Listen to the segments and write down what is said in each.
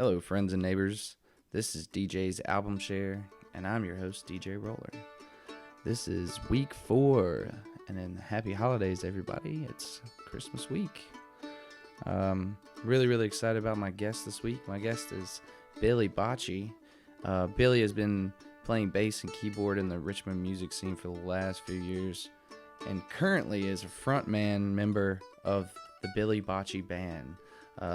Hello, friends and neighbors. This is DJ's Album Share, and I'm your host, DJ Roller. This is week 4, and then happy holidays, everybody. It's Christmas week. Really excited about my guest this week. My guest is Billy Bacci. Billy has been playing bass and keyboard in the Richmond music scene for the last few years, and currently is a frontman member of the Billy Bacci Band.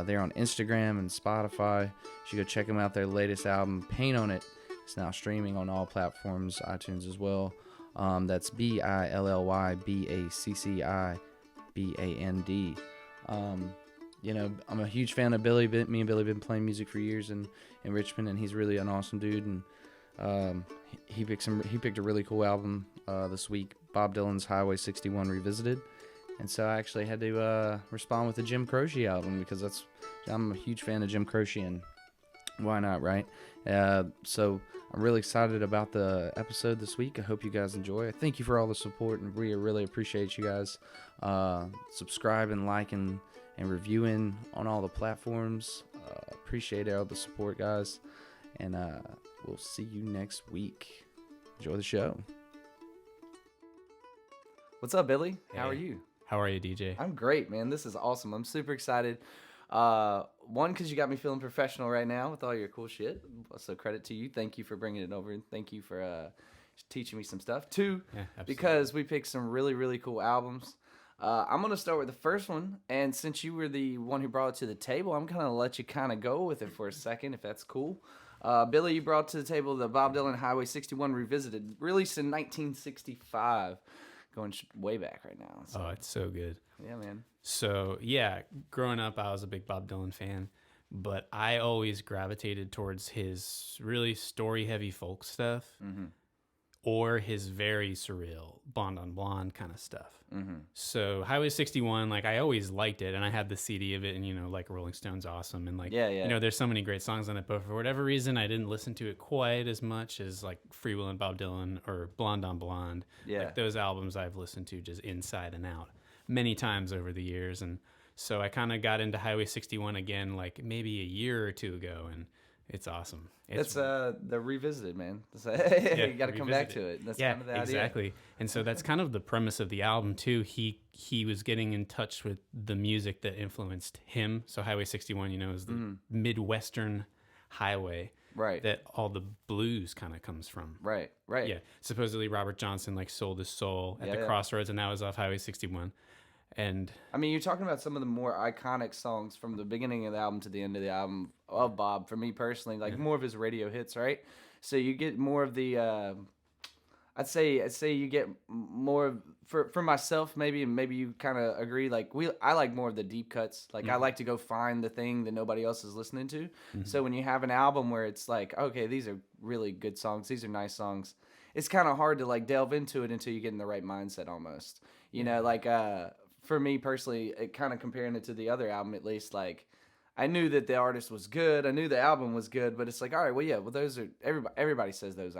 They're on Instagram and Spotify. You should go check them out. Their latest album, Paint on It, is now streaming on all platforms, iTunes as well. That's BILLYBACCIBAND. I'm a huge fan of Billy. Me and Billy have been playing music for years in Richmond, and he's really an awesome dude. And he picked a really cool album this week, Bob Dylan's Highway 61 Revisited. And so I actually had to respond with the Jim Croce album because I'm a huge fan of Jim Croce, and why not, right? So I'm really excited about the episode this week. I hope you guys enjoy. Thank you for all the support, and we really appreciate you guys subscribing, liking, and reviewing on all the platforms. Appreciate all the support, guys, and we'll see you next week. Enjoy the show. What's up, Billy? Hey. How are you? How are you, DJ? I'm great, man. This is awesome. I'm super excited. One, because you got me feeling professional right now with all your cool shit. So credit to you. Thank you for bringing it over, and thank you for teaching me some stuff. Two, because we picked some really cool albums. I'm going to start with the first one, and since you were the one who brought it to the table, I'm going to let you kind of go with it for a second, if that's cool. Billy, you brought to the table the Bob Dylan Highway 61 Revisited, released in 1965. Going way back right now. So. Oh, it's so good. Yeah, man. So, yeah, growing up, I was a big Bob Dylan fan, but I always gravitated towards his really story-heavy folk stuff or his very surreal Blonde on Blonde kind of stuff. So, Highway 61, I always liked it, and I had the CD of it, and, Rolling Stone's awesome, and, there's so many great songs on it, but for whatever reason, I didn't listen to it quite as much as, Free Will and Bob Dylan or Blonde on Blonde. Yeah. Those albums I've listened to just inside and out many times over the years, and so I kind of got into Highway 61 again, maybe a year or two ago, and it's awesome. It's the Revisited, man. You got to come back to it. That's kind of the idea. Exactly. And so that's kind of the premise of the album too. He was getting in touch with the music that influenced him. So Highway 61, is the Midwestern highway, right? That all the blues kind of comes from. Right. Yeah. Supposedly Robert Johnson sold his soul at the crossroads, and that was off Highway 61. And I mean, you're talking about some of the more iconic songs from the beginning of the album to the end of the album of Bob. For me personally, more of his radio hits, right? So you get more of the. I'd say you get more for myself. Maybe you kind of agree. I like more of the deep cuts. I like to go find the thing that nobody else is listening to. So when you have an album where it's okay, these are really good songs. These are nice songs. It's kind of hard to delve into it until you get in the right mindset almost. For me personally, it kind of comparing it to the other album, at least, I knew that the artist was good. I knew the album was good, but it's all right, well, those are, everybody says those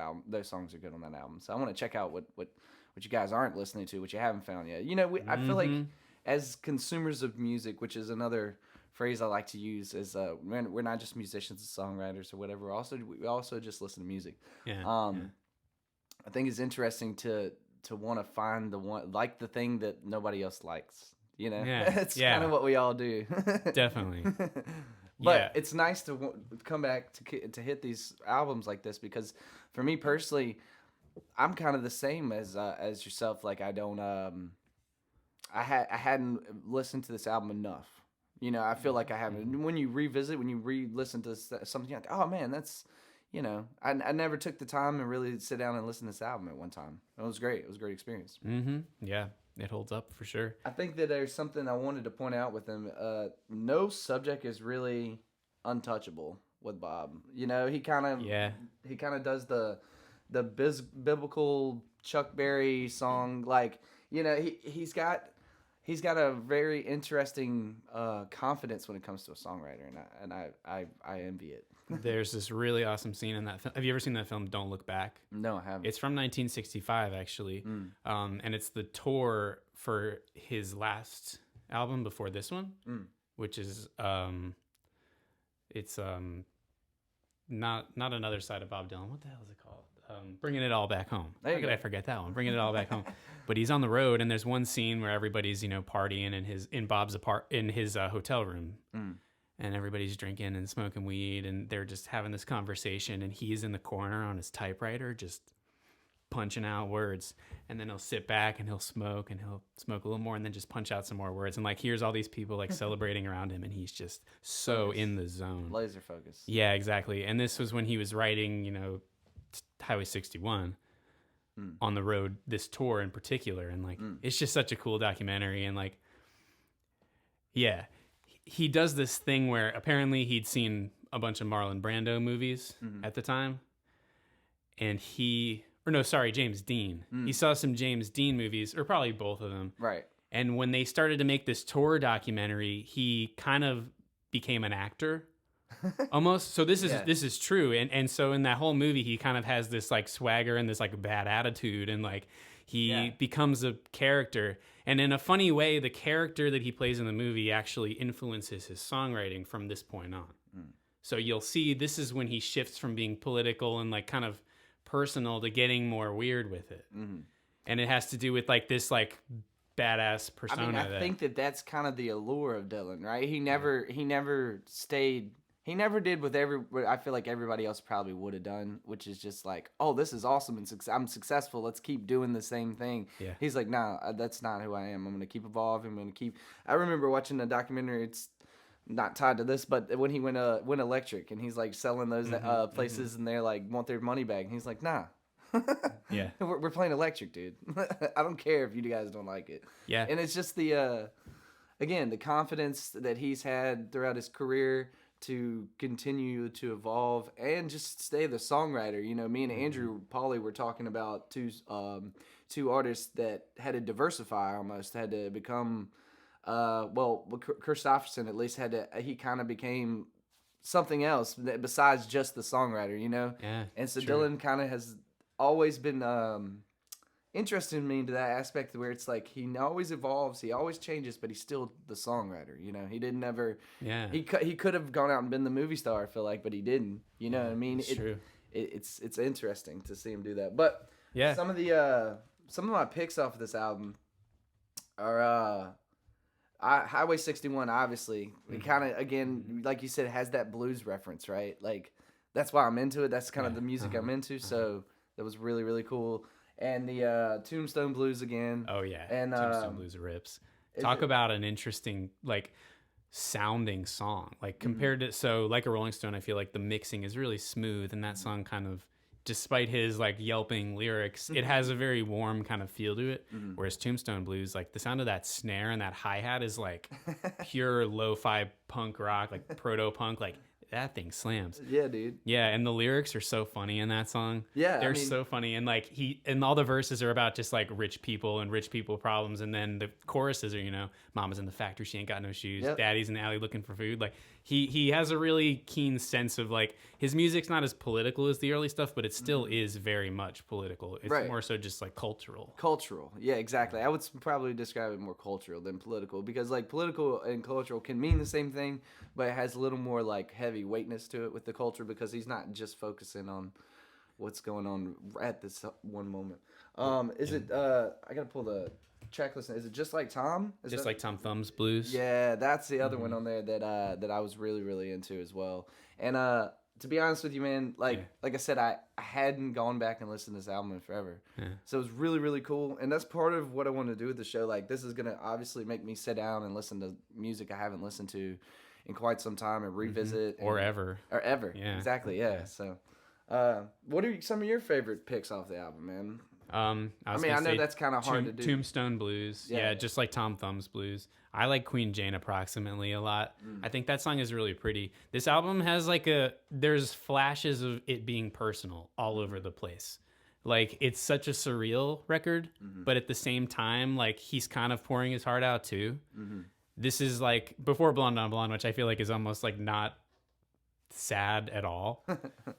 songs are good on that album. So I want to check out what you guys aren't listening to, what you haven't found yet. I feel like as consumers of music, which is another phrase I like to use, is we're not just musicians and songwriters or whatever. We also just listen to music. I think it's interesting to want to find the thing that nobody else likes, it's kind of what we all do. Definitely. But it's nice to come back to hit these albums like this, because for me personally, I'm kind of the same as yourself. I don't I hadn't listened to this album enough. I feel like I haven't. When you re-listen to something, you're like, oh man, that's I never took the time to really sit down and listen to this album at one time. It was great. It was a great experience. Yeah, it holds up for sure. I think that there's something I wanted to point out with him. No subject is really untouchable with Bob. He kind of does the biblical Chuck Berry song. He's got a very interesting confidence when it comes to a songwriter, and I envy it. There's this really awesome scene in that film. Have you ever seen that film, Don't Look Back? No, I haven't. It's from 1965, actually. And it's the tour for his last album before this one, which is, it's not another side of Bob Dylan. What the hell is it called? Bringing It All Back Home. There you How could go. I forget that one? Bringing It All Back Home. But he's on the road, and there's one scene where everybody's partying in Bob's hotel room, and everybody's drinking and smoking weed, and they're just having this conversation, and he's in the corner on his typewriter just punching out words, and then he'll sit back and he'll smoke a little more, and then just punch out some more words, and like here's all these people like celebrating around him, and he's just so in the zone, laser focus. Yeah, exactly. And this was when he was writing Highway 61 on the road, this tour in particular, and like it's just such a cool documentary. And like, yeah, he does this thing where apparently he'd seen a bunch of Marlon Brando movies at the time, and James Dean. He saw some James Dean movies, or probably both of them. Right. And when they started to make this tour documentary, he kind of became an actor almost. So this is true. And so in that whole movie, he kind of has this like swagger and this like bad attitude, and like he becomes a character. And in a funny way, the character that he plays in the movie actually influences his songwriting from this point on. So you'll see this is when he shifts from being political and like kind of personal to getting more weird with it. And it has to do with like this like badass persona. I mean, I think that's kind of the allure of Dylan, right? He never did what I feel like everybody else probably would have done, which is just like, oh, this is awesome and I'm successful. Let's keep doing the same thing. Yeah. He's like, nah, that's not who I am. I'm going to keep evolving. I remember watching a documentary. It's not tied to this, but when he went electric, and he's like selling those places, and they're like want their money back, and he's like, nah. Yeah. We're playing electric, dude. I don't care if you guys don't like it. Yeah. And it's just the confidence that he's had throughout his career to continue to evolve and just stay the songwriter. Me and Andrew Pauly were talking about two artists that had to diversify, almost had to become Christopherson at least he kind of became something else besides just the songwriter, Yeah. And so true. Dylan kind of has always been interested me into that aspect where it's like he always evolves, he always changes, but he's still the songwriter. He didn't ever. Yeah. He could have gone out and been the movie star, I feel like, but he didn't. You know what I mean? It's true. It's interesting to see him do that. But yeah, some of my picks off of this album are Highway 61. Obviously, it kind of, again, like you said, has that blues reference, right? Like that's why I'm into it. That's kind of the music I'm into. So that was really, really cool. And the Tombstone Blues again. Oh yeah, and Tombstone Blues rips. Talk about an interesting like sounding song. Like compared to like a Rolling Stone, I feel like the mixing is really smooth, and that song kind of, despite his like yelping lyrics, it has a very warm kind of feel to it. Whereas Tombstone Blues, like the sound of that snare and that hi-hat is like pure lo-fi punk rock, like proto-punk, like that thing slams. Yeah, dude. Yeah, and the lyrics are so funny in that song. Yeah, they're so funny, and like all the verses are about just like rich people and rich people problems, and then the choruses are mama's in the factory, she ain't got no shoes. Yep. Daddy's in the alley looking for food. Like he has a really keen sense of like his music's not as political as the early stuff, but it still is very much political. It's more so just like cultural. Yeah, exactly. I would probably describe it more cultural than political, because like political and cultural can mean the same thing, but it has a little more like heavy weightness to it with the culture, because he's not just focusing on what's going on at this one moment. Is it I gotta pull the track list. Is it Just Like Tom? Like Tom Thumb's Blues? Yeah, that's the other one on there that I was really, really into as well. And to be honest with you, man, like I said, I hadn't gone back and listened to this album in forever. Yeah. So it was really, really cool. And that's part of what I want to do with the show. Like, this is going to obviously make me sit down and listen to music I haven't listened to in quite some time, and revisit. Or ever. Yeah. Exactly, yeah. So what are some of your favorite picks off the album, man? I know that's kind of hard to do. Tombstone Blues. Yeah, Just Like Tom Thumb's Blues. I like Queen Jane Approximately a lot. I think that song is really pretty. This album has there's flashes of it being personal all over the place. Like, it's such a surreal record, but at the same time, like, he's kind of pouring his heart out too. This is like before Blonde on Blonde, which I feel like is almost like not sad at all.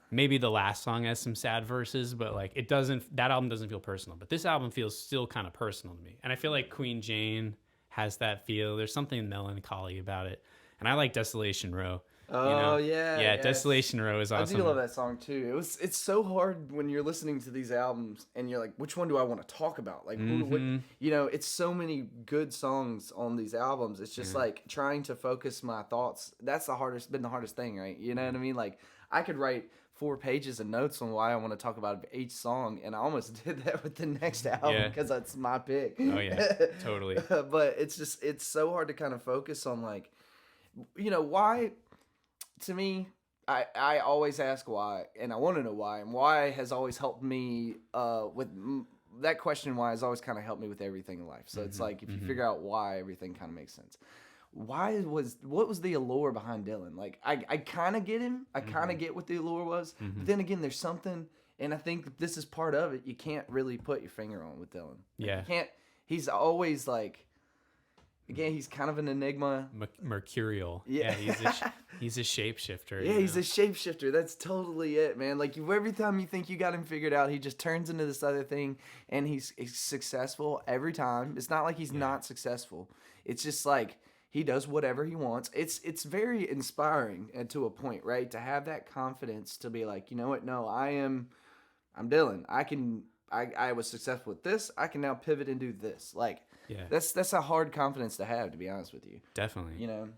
Maybe the last song has some sad verses, but like that album doesn't feel personal. But this album feels still kind of personal to me. And I feel like Queen Jane has that feel. There's something melancholy about it. And I like Desolation Row. Oh yeah, Yeah, yes. Desolation Row is I do love awesome. that song too. It's so hard when you're listening to these albums and you're like, which one do I want to talk about? Like who what Mm-hmm. it's so many good songs on these albums. It's just Yeah. like trying to focus my thoughts. That's been the hardest thing, right? You know what I mean? Like I could write 4 pages of notes on why I want to talk about each song, and I almost did that with the next album Yeah. because that's my pick. Oh yeah. Totally. But it's so hard to kind of focus on like, why to me, I always ask why, and I want to know why, and why has always helped me that question. Why has always kind of helped me with everything in life. So it's like if you figure out why, everything kind of makes sense. What was the allure behind Dylan? Like I kind of get him. I kind of get what the allure was. But then again, there's something, and I think this is part of it. You can't really put your finger on with Dylan. Like, Yeah. you can't. He's always like. Again, he's kind of an enigma. Mercurial. Yeah. He's a shapeshifter. Yeah, he's a shapeshifter. That's totally it, man. Like every time you think you got him figured out, he just turns into this other thing, and he's successful every time. It's not like he's not successful. It's just like he does whatever he wants. It's very inspiring and to a point, right? To have that confidence to be like, you know what? No, I'm Dylan. I was successful with this. I can now pivot and do this. Like. Yeah. That's a hard confidence to have, to be honest with you. Definitely. You know?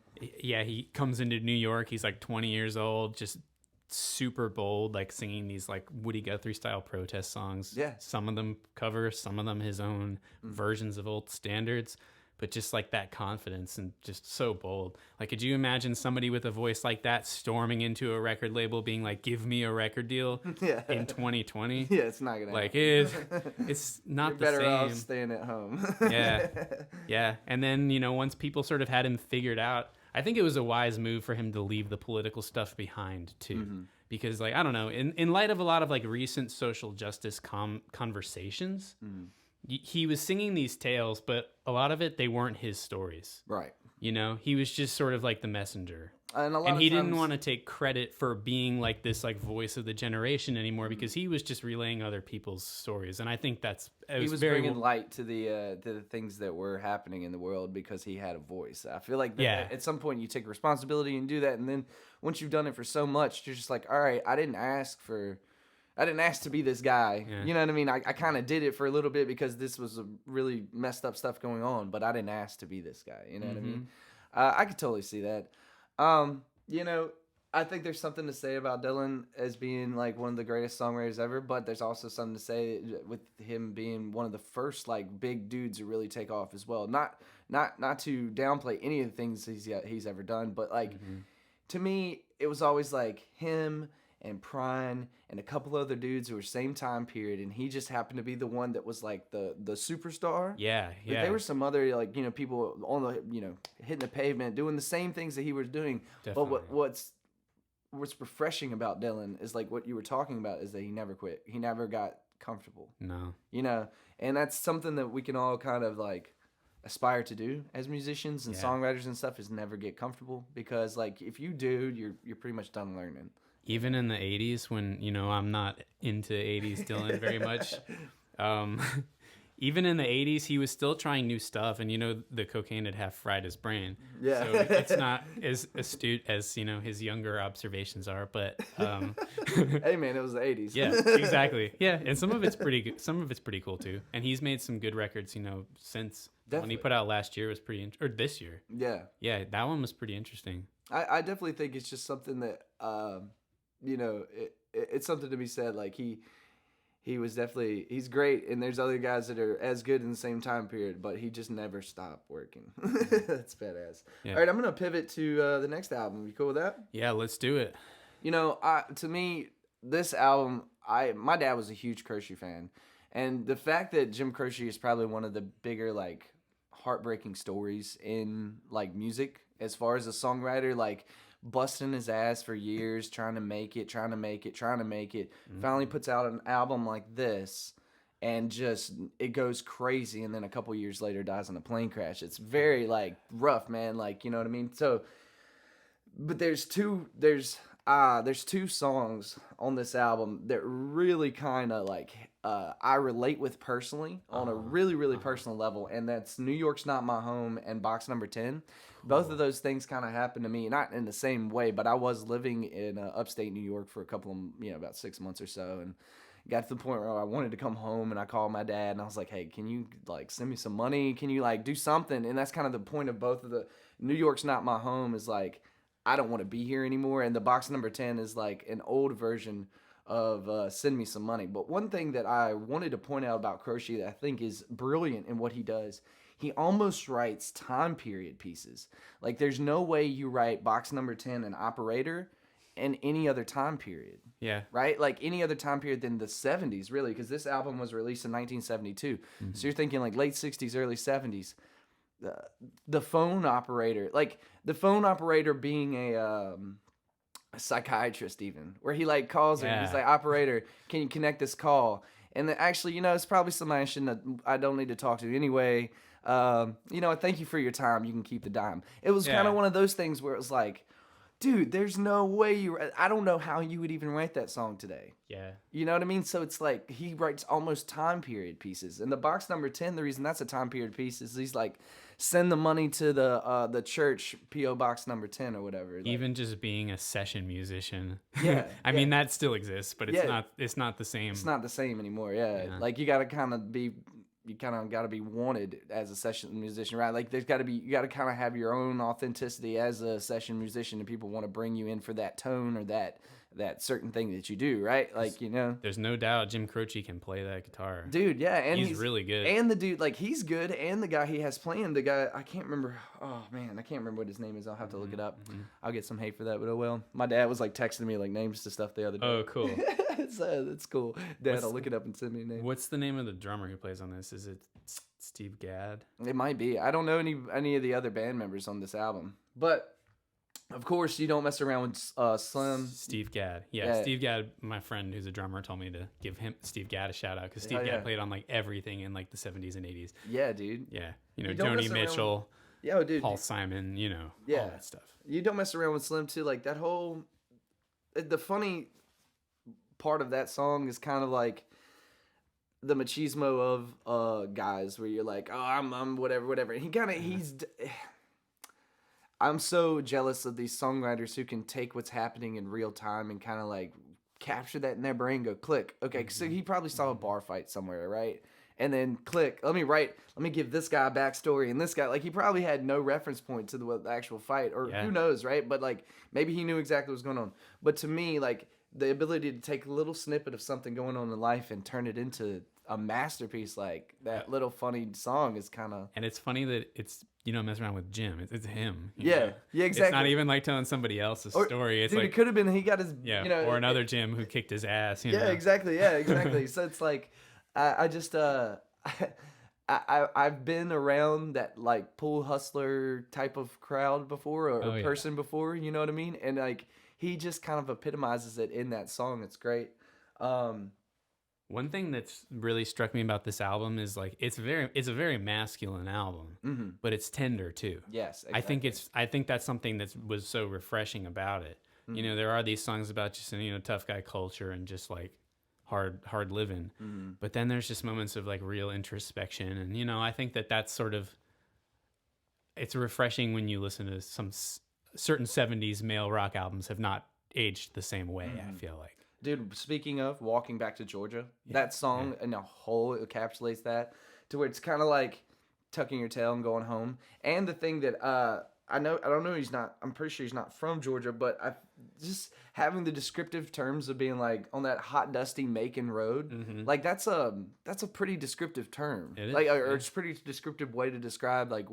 Yeah, he comes into New York. He's like 20 years old, just super bold, like singing these like Woody Guthrie style protest songs. Yeah. Some of them covers, some of them his own versions of old standards. But just like that confidence and just so bold. Like, could you imagine somebody with a voice like that storming into a record label being like, give me a record deal in 2020? Yeah, it's not gonna like happen. it's not You're the better off same. staying at home. Yeah. And then, once people sort of had him figured out, I think it was a wise move for him to leave the political stuff behind too. Because like, I don't know, in light of a lot of like recent social justice conversations, he was singing these tales, but a lot of it, they weren't his stories. Right. He was just sort of like the messenger. And he didn't want to take credit for being like this like voice of the generation anymore because he was just relaying other people's stories. And I think he was bringing light to the things that were happening in the world because he had a voice. I feel like at some point you take responsibility and do that, and then once you've done it for so much, you're just like, all right, I didn't ask to be this guy. Yeah. You know what I mean? I kind of did it for a little bit because this was a really messed up stuff going on, but I didn't ask to be this guy. You know what I mean? I could totally see that. I think there's something to say about Dylan as being like one of the greatest songwriters ever, but there's also something to say with him being one of the first like big dudes to really take off as well. Not to downplay any of the things he's ever done, but like to me, it was always like him and Prine and a couple other dudes who were same time period, and he just happened to be the one that was like the superstar. Yeah. But there were some other like people on the hitting the pavement doing the same things that he was doing. Definitely. But what's refreshing about Dylan is like what you were talking about is that he never quit. He never got comfortable. No. And that's something that we can all kind of like aspire to do as musicians and songwriters and stuff, is never get comfortable, because like if you do, you're pretty much done learning. Even in the 80s when, I'm not into 80s Dylan very much. Even in the 80s, he was still trying new stuff. And, the cocaine had half fried his brain. Yeah. So it's not as astute as, his younger observations are. But hey, man, it was the 80s. Yeah, exactly. Yeah, and some of it's pretty good. Some of it's pretty cool, too. And he's made some good records, since. Definitely. When he put out last year was pretty or this year. Yeah. Yeah, that one was pretty interesting. I definitely think it's just something that, it's something to be said. Like he's great, and there's other guys that are as good in the same time period, but he just never stopped working. That's badass. Yeah. All right, I'm going to pivot to the next album. You cool with that? Yeah, let's do it. To me, this album, my dad was a huge Croce fan, and the fact that Jim Croce is probably one of the bigger, like, heartbreaking stories in, like, music, as far as a songwriter, like, busting his ass for years, trying to make it, finally puts out an album like this, and just, it goes crazy, and then a couple years later dies in a plane crash. It's very, like, rough, man, like, you know what I mean? So, but there's two songs on this album that really kind of, like, I relate with personally on a really, really personal level, and that's New York's Not My Home and Box Number 10. Both of those things kind of happened to me, not in the same way, but I was living in upstate New York for a couple of, about 6 months or so, and got to the point where I wanted to come home, and I called my dad, and I was like, hey, can you, like, send me some money? Can you, like, do something? And that's kind of the point of both of the, New York's Not My Home is, like, I don't want to be here anymore, and the Box Number 10 is, like, an old version of Send Me Some Money. But one thing that I wanted to point out about Croce that I think is brilliant in what he does, he almost writes time period pieces. Like, there's no way you write Box Number 10 and Operator in any other time period. Yeah. Right? Like any other time period than the 70s, really, because this album was released in 1972. Mm-hmm. So you're thinking like late 60s, early 70s. The phone operator, like the phone operator being a psychiatrist, even, where he like calls her and he's like, operator, can you connect this call? And then actually, it's probably somebody I don't need to talk to anyway. Thank you for your time. You can keep the dime. It was kind of one of those things where it was like, dude, there's no way I don't know how you would even write that song today. Yeah. You know what I mean? So it's like he writes almost time period pieces. And the Box Number 10, the reason that's a time period piece is he's like, send the money to the church, P.O. Box Number 10 or whatever. Even just being a session musician. Yeah. I mean, that still exists, but it's not the same. It's not the same anymore, yeah. Like you got to kind of be wanted as a session musician, right? Like you got to kind of have your own authenticity as a session musician, and people want to bring you in for that tone or that certain thing that you do, right? Like, there's no doubt Jim Croce can play that guitar. Dude, yeah, and he's really good. And the dude, like, he's good, and the guy he has playing, I can't remember, what his name is. I'll have to look it up. Mm-hmm. I'll get some hate for that, but oh well. My dad was like texting me like names to stuff the other day. Oh, cool. It's cool. Dad, I'll look it up and send me a name. What's the name of the drummer who plays on this? Is it Steve Gadd? It might be. I don't know any of the other band members on this album, but of course you don't mess around with Slim. Steve Gadd. Yeah, Steve Gadd, my friend who's a drummer, told me to give Steve Gadd a shout out because Steve Gadd played on like everything in like the 70s and 80s. Yeah, dude. Yeah, Joni Mitchell. Yeah, dude. Paul Simon, all that stuff. You don't mess around with Slim too. Like that whole, the funny part of that song is kind of like the machismo of guys, where you're like, oh, I'm whatever. And I'm so jealous of these songwriters who can take what's happening in real time and kind of like capture that in their brain, go click. Okay, so he probably saw a bar fight somewhere, right? And then click, let me give this guy a backstory, and this guy, like, he probably had no reference point to the actual fight, or who knows, right? But like, maybe he knew exactly what was going on. But to me, like, the ability to take a little snippet of something going on in life and turn it into a masterpiece like that little funny song is kind of... And it's funny that it's, mess around with Jim. It's him. Yeah, exactly. It's not even like telling somebody else's story. It's dude, like... it could have been he got his... or another Jim who kicked his ass, exactly. So it's like, I've been around that like pool hustler type of crowd before, or person before, you know what I mean? And like, he just kind of epitomizes it in that song. It's great. One thing that's really struck me about this album is like it's a very masculine album, but it's tender too. Yes, exactly. I think that's something that was so refreshing about it. Mm-hmm. There are these songs about just tough guy culture and just like hard living, but then there's just moments of like real introspection, and I think that's sort of, it's refreshing when you listen to some certain 70s male rock albums have not aged the same way. I feel like. Dude, speaking of Walking Back to Georgia, that song in a whole encapsulates that, to where it's kind of like tucking your tail and going home. And the thing that I don't know, I'm pretty sure he's not from Georgia, but just having the descriptive terms of being like on that hot, dusty Macon road, like that's a pretty descriptive term. It is. Like, or it's a pretty descriptive way to describe like,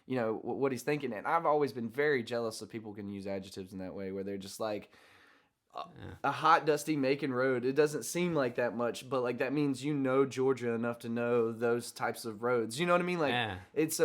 what he's thinking. And I've always been very jealous of people who can use adjectives in that way, where they're just like, a hot, dusty Macon road. It doesn't seem like that much, but like that means Georgia enough to know those types of roads. You know what I mean? Like it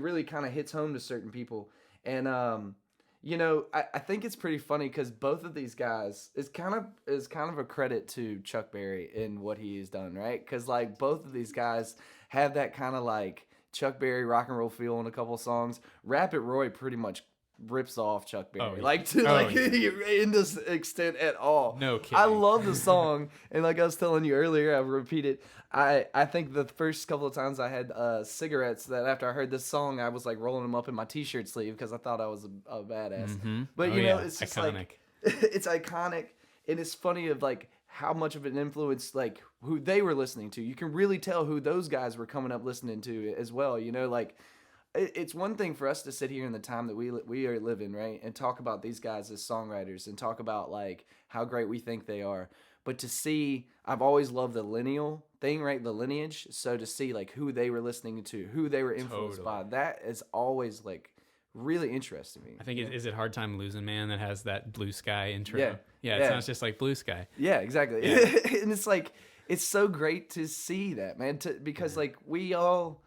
really kind of hits home to certain people. And I think it's pretty funny because both of these guys is kind of a credit to Chuck Berry in what he has done, right? Because like both of these guys have that kind of like Chuck Berry rock and roll feel in a couple of songs. Rapid Roy pretty much rips off Chuck Berry, Oh, yeah. like to in this extent at all. No kidding. I love the song, and like I was telling you earlier, I've repeated. I think the first couple of times I had cigarettes that after I heard this song, I was like rolling them up in my t-shirt sleeve because I thought I was a badass. Mm-hmm. But it's just iconic. like it's iconic, and it's funny of like how much of an influence like who they were listening to. You can really tell who those guys were coming up listening to as well. Like. It's one thing for us to sit here in the time that we are living, right, and talk about these guys as songwriters and talk about like how great we think they are. But to see, I've always loved the lineal thing, right, the lineage. So to see like who they were listening to, who they were influenced by, that is always like really interesting to me. I think is it Hard Time Losing Man that has that Blue Sky intro? Yeah. It sounds just like Blue Sky. Yeah, exactly. Yeah. And it's like it's so great to see that, man, because like we all.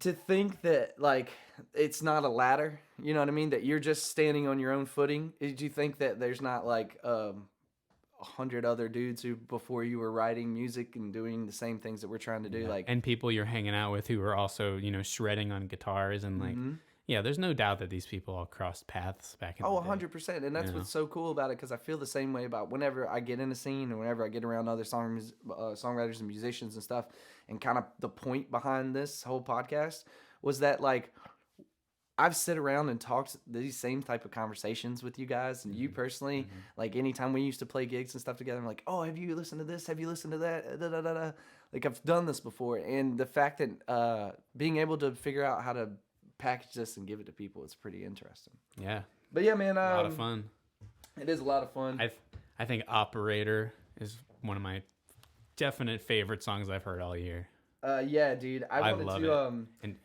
To think that like it's not a ladder, you know what I mean? That you're just standing on your own footing. Did you think that there's not like 100 other dudes who before you were writing music and doing the same things that we're trying to do, like and people you're hanging out with who are also shredding on guitars and like there's no doubt that these people all crossed paths back in the day. 100%, and that's what's so cool about it because I feel the same way about whenever I get in a scene and whenever I get around other songwriters and musicians and stuff. And kind of the point behind this whole podcast was that like I've sit around and talked these same type of conversations with you guys and you personally, like anytime we used to play gigs and stuff together, I'm like, oh, have you listened to this? Have you listened to that? Da, da, da, da. Like I've done this before. And the fact that being able to figure out how to package this and give it to people is pretty interesting. Yeah. But yeah, man. A lot of fun. It is a lot of fun. I think Operator is one of my definite favorite songs I've heard all year. Yeah, dude. I wanted love to and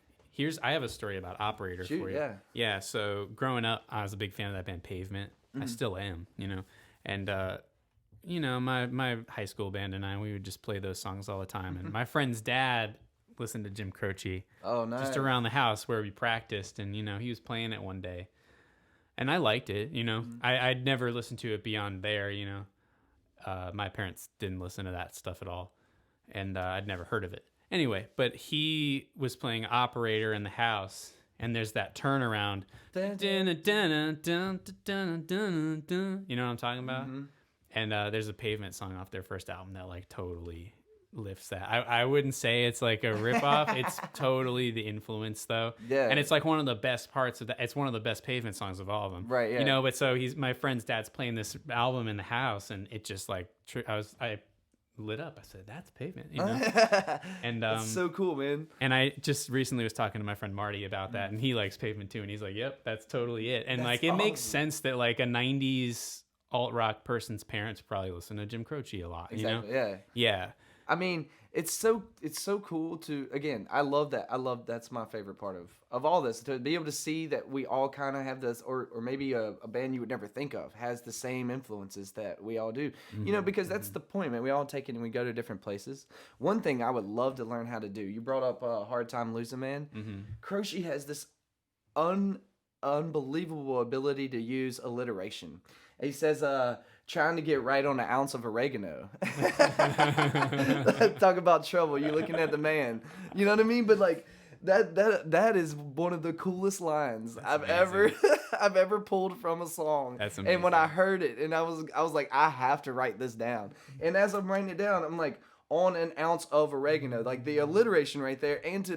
I have a story about Operator for you. Yeah, so growing up I was a big fan of that band Pavement. I still am, And my high school band and we would just play those songs all the time. And my friend's dad listened to Jim Croce. Oh, nice. Just around the house where we practiced, and he was playing it one day. And I liked it, I'd never listened to it beyond there, my parents didn't listen to that stuff at all, and I'd never heard of it. Anyway, but he was playing Operator in the house, and there's that turnaround. You know what I'm talking about? And there's a Pavement song off their first album that like totally lifts that. I wouldn't say it's like a ripoff. It's totally the influence though. Yeah. And it's like one of the best parts of that. It's one of the best Pavement songs of all of them. Right. Yeah. But so my friend's dad's playing this album in the house, and it just like I lit up. I said, "That's Pavement," And that's so cool, man. And I just recently was talking to my friend Marty about that, and he likes Pavement too, and he's like, "Yep, that's totally it." And like it makes sense that like a '90s alt rock person's parents probably listen to Jim Croce a lot. Exactly. Yeah. I mean, it's so cool to, again, I love that. That's my favorite part of all this, to be able to see that we all kind of have this, or maybe a band you would never think of has the same influences that we all do, because that's the point, man. We all take it and we go to different places. One thing I would love to learn how to do, you brought up Hard Time Losing Man. Croce has this unbelievable ability to use alliteration. He says, trying to get right on an ounce of oregano. Talk about trouble. You're looking at the man. You know what I mean? But like that is one of the coolest lines I've ever pulled from a song. That's amazing. And when I heard it, and I was like, I have to write this down. And as I'm writing it down, I'm like, on an ounce of oregano, like the alliteration right there, and to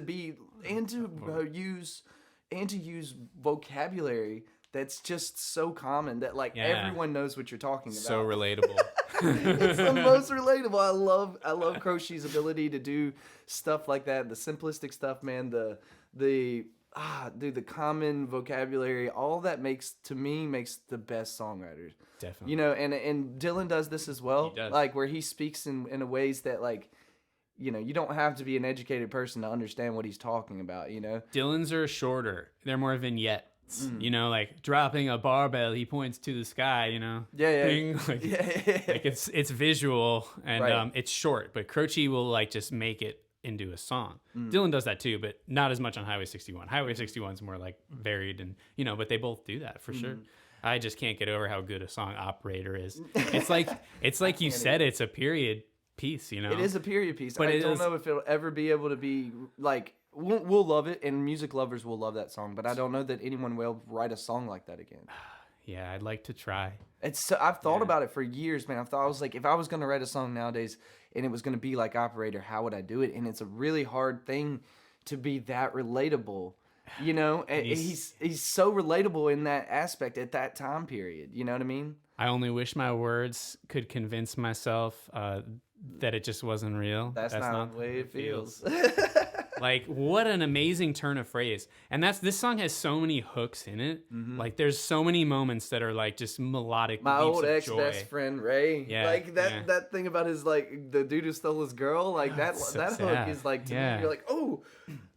use vocabulary that's just so common that like everyone knows what you're talking about. So relatable. It's the most relatable. I love Croce's ability to do stuff like that. The simplistic stuff, man. The common vocabulary. All that makes the best songwriters. Definitely. And Dylan does this as well. He does. Like where he speaks in a ways that like, you don't have to be an educated person to understand what he's talking about. Dylan's are shorter. They're more vignettes. Like dropping a barbell, he points to the sky, Bing, like it's visual and it's short, but Croce will like just make it into a song. Dylan does that too, but not as much on Highway 61. Highway 61 is more like varied and but they both do that for sure. I just can't get over how good a song Operator is. It's like you said, it's a period piece, It is a period piece. But I don't know if it'll ever be able to be like we'll love it, and music lovers will love that song. But I don't know that anyone will write a song like that again. Yeah, I'd like to try. I've thought about it for years, man. I was like, if I was gonna write a song nowadays and it was gonna be like Operator, how would I do it? And it's a really hard thing to be that relatable. You know, he's so relatable in that aspect at that time period. You know what I mean? I only wish my words could convince myself that it just wasn't real. That's not the way it feels. Like, what an amazing turn of phrase. And this song has so many hooks in it. Mm-hmm. Like, there's so many moments that are like just melodic. My leaps old of ex joy. best friend Ray. Yeah, Like that thing about his like the dude who stole his girl. Like that so that sad. hook is like to me. You're like, oh,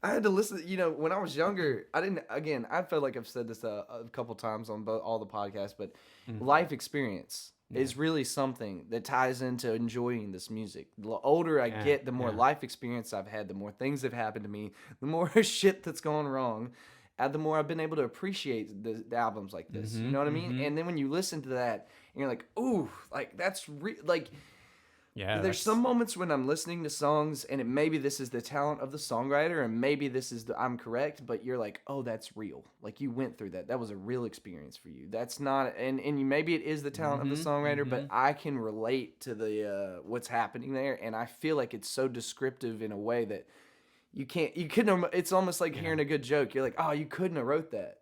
I had to listen. You know, when I was younger, I didn't. Again, I feel like I've said this a couple times on all the podcasts, but life experience is really something that ties into enjoying this music. The older I get, the more life experience I've had, the more things have happened to me, the more shit that's gone wrong, the more I've been able to appreciate the albums like this. You know what I mean? And then when you listen to that, and you're like, ooh, like that's like. Yeah, there's some moments when I'm listening to songs and maybe this is the talent of the songwriter and maybe this is I'm correct, but you're like, oh, that's real. Like you went through that. That was a real experience for you. That's not, and maybe it is the talent of the songwriter, but I can relate to the what's happening there, and I feel like it's so descriptive in a way that you couldn't. It's almost like hearing a good joke. You're like, oh, you couldn't have wrote that.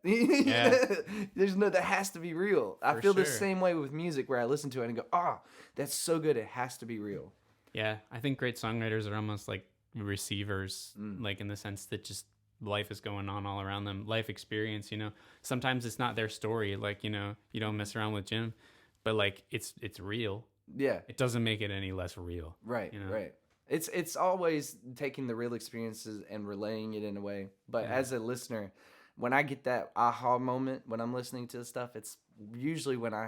That has to be real. I feel the same way with music where I listen to it and go, oh, that's so good. It has to be real. Yeah, I think great songwriters are almost like receivers, like in the sense that just life is going on all around them. Life experience, you know. Sometimes it's not their story. Like, you know, you don't mess around with Jim, but like it's real. Yeah. It doesn't make it any less real. Right. You know? Right. It's always taking the real experiences and relaying it in a way. But as a listener, when I get that aha moment when I'm listening to the stuff, it's usually when I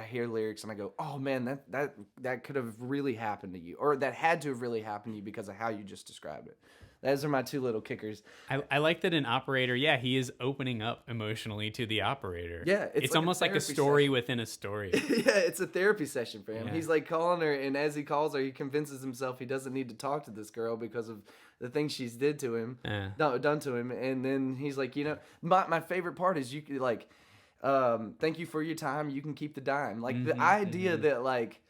hear lyrics and I go, oh man, that could have really happened to you, or that had to have really happened to you because of how you just described it. Those are my two little kickers. I like that an operator, he is opening up emotionally to the operator. Yeah, it's like almost like a story within a story. Yeah, it's a therapy session for him. Yeah. He's like calling her, and as he calls her, he convinces himself he doesn't need to talk to this girl because of the things she's done to him. And then he's like, you know, my favorite part is you could like, thank you for your time. You can keep the dime. Like the idea that like.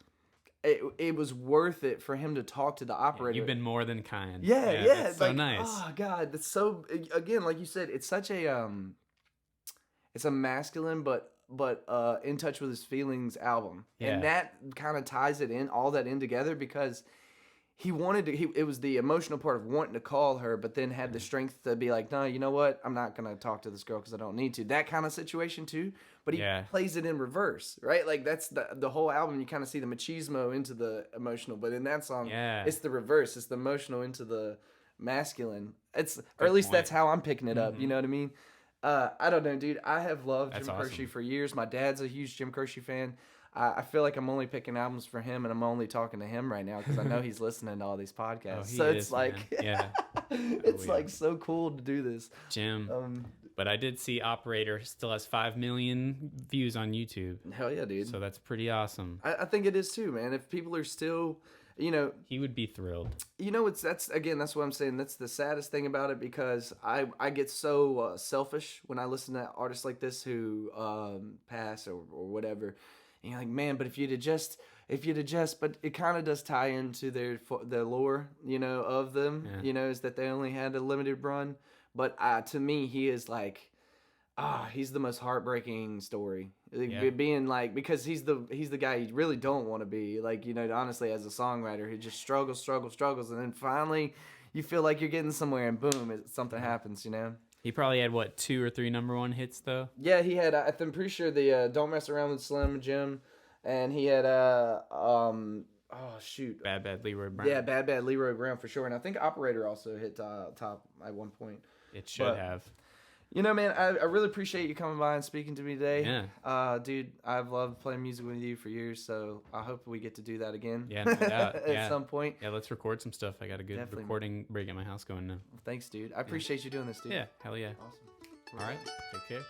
It was worth it for him to talk to the operator. You've been more than kind. Yeah. That's so like, nice. Oh God, that's so. Again, like you said, it's such a it's a masculine but in touch with his feelings album, and that kind of ties it in all that in together because he wanted to. It was the emotional part of wanting to call her, but then had the strength to be like, no, you know what? I'm not gonna talk to this girl because I don't need to. That kind of situation too. But he plays it in reverse, right? Like that's the whole album. You kind of see the machismo into the emotional, but in that song, it's the reverse. It's the emotional into the masculine. Or at least that's how I'm picking it up. You know what I mean? I don't know, dude. I have loved Jim Croce for years. My dad's a huge Jim Croce fan. I feel like I'm only picking albums for him, and I'm only talking to him right now because I know he's listening to all these podcasts. So it's like, it's like so cool to do this, Jim. But I did see Operator still has 5 million views on YouTube. Hell yeah, dude! So that's pretty awesome. I think it is too, man. If people are still, you know, he would be thrilled. You know, that's what I'm saying. That's the saddest thing about it because I get so selfish when I listen to artists like this who pass or whatever. And you're like, man, but if you'd have just, but it kind of does tie into the lore, you know, of them, you know, is that they only had a limited run. But to me, he is like, he's the most heartbreaking story. Being like, because he's the guy you really don't want to be. Like, you know, honestly, as a songwriter, he just struggles, and then finally, you feel like you're getting somewhere, and boom, something happens. You know. He probably had, 2 or 3 number 1 hits, though? Yeah, he had, I'm pretty sure the Don't Mess Around with Slim Jim, and he had, Bad Bad Leroy Brown. Yeah, Bad Bad Leroy Brown for sure, and I think Operator also hit top at one point. It should have. You know, man, I really appreciate you coming by and speaking to me today. Yeah. Dude, I've loved playing music with you for years, so I hope we get to do that again. Yeah, no doubt. At some point. Yeah, let's record some stuff. I got a good recording rig at my house going now. Thanks, dude. I appreciate you doing this, dude. Yeah, hell yeah. Awesome. All right, take care.